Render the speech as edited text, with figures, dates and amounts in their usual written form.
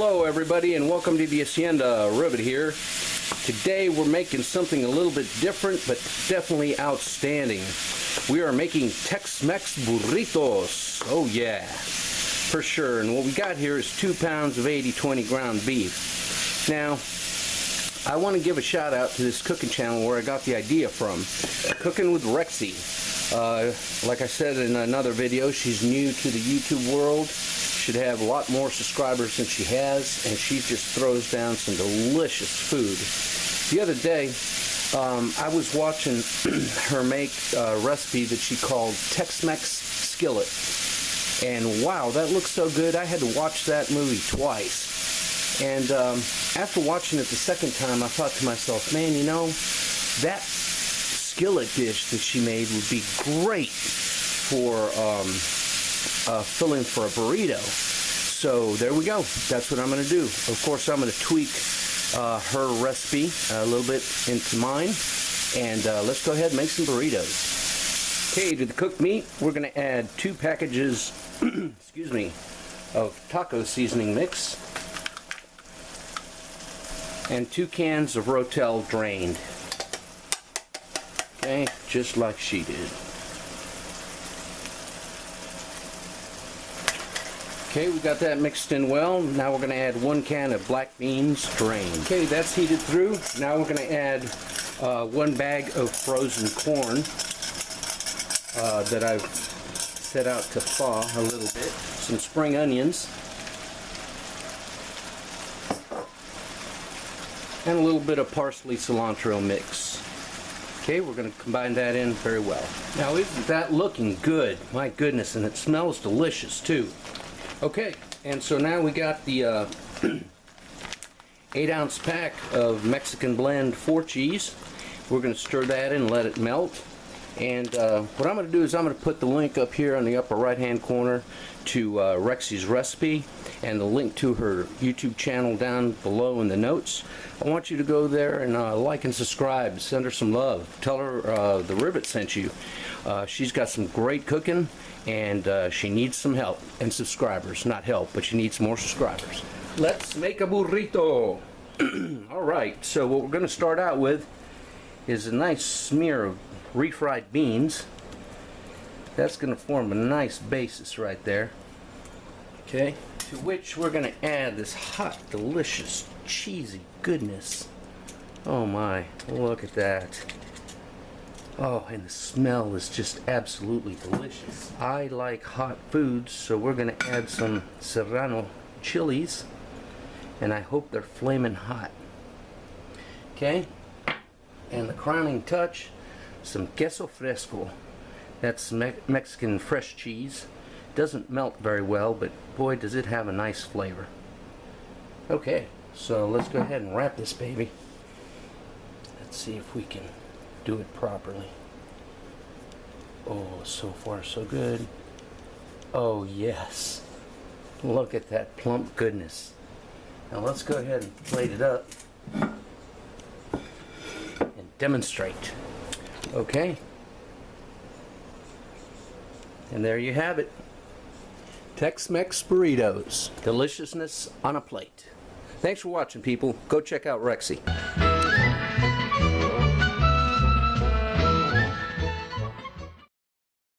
Hello everybody and welcome to the Hacienda. Rivet here. Today we're making something a little bit different but definitely outstanding. We are making Tex Mex Burritos. Oh yeah, for sure. And what we got here is 2 pounds of 80/20 ground beef. Now I want to give a shout out to this cooking channel where I got the idea from. Cooking with Rexy. Like I said in another video, she's new to the YouTube world. Should have a lot more subscribers than she has, and she just throws down some delicious food. The other day I was watching her make a recipe that she called Tex Mex Skillet, and wow, that looks so good. I had to watch that movie twice, and after watching it the second time I thought to myself, man, you know, that skillet dish that she made would be great for filling for a burrito. So there we go. That's what I'm going to do. Of course, I'm going to tweak her recipe a little bit into mine, and let's go ahead and make some burritos. Okay, to the cooked meat, we're going to add 2 packages excuse me, of taco seasoning mix and 2 cans of Rotel drained. Okay, just like she did. Okay, we got that mixed in well. Now we're going to add 1 can of black beans drained. Okay, that's heated through. Now we're going to add 1 bag of frozen corn that I've set out to thaw a little bit. Some spring onions. And a little bit of parsley cilantro mix. Okay, we're going to combine that in very well. Now isn't that looking good? My goodness, and it smells delicious too. Okay, and so now we got the 8-ounce pack of Mexican blend 4 cheese. We're going to stir that in and let it melt. And what I'm going to do is I'm going to put the link up here on the upper right hand corner to Rexy's recipe and the link to her YouTube channel down below in the notes. I want you to go there and like and subscribe. Send her some love. Tell her the Rivet sent you. She's got some great cooking, and she needs some help and subscribers. Not help, but she needs more subscribers. Let's make a burrito. Alright, so what we're going to start out with is a nice smear of refried beans. That's going to form a nice basis right there. Okay, to which we're going to add this hot, delicious, cheesy goodness. Oh my, look at that. Oh, and the smell is just absolutely delicious. I like hot foods, so we're going to add some serrano chilies, and I hope they're flaming hot. Okay, and the crowning touch, some Queso Fresco. That's Mexican fresh cheese. Doesn't melt very well, but boy does it have a nice flavor. Okay, so let's go ahead and wrap this baby. Let's see if we can do it properly. Oh, so far so good. Oh yes, look at that plump goodness. Now let's go ahead and plate it up and demonstrate. Okay, and there you have it. Tex Mex Burritos. Deliciousness on a plate. Thanks for watching, people. Go check out Rexy.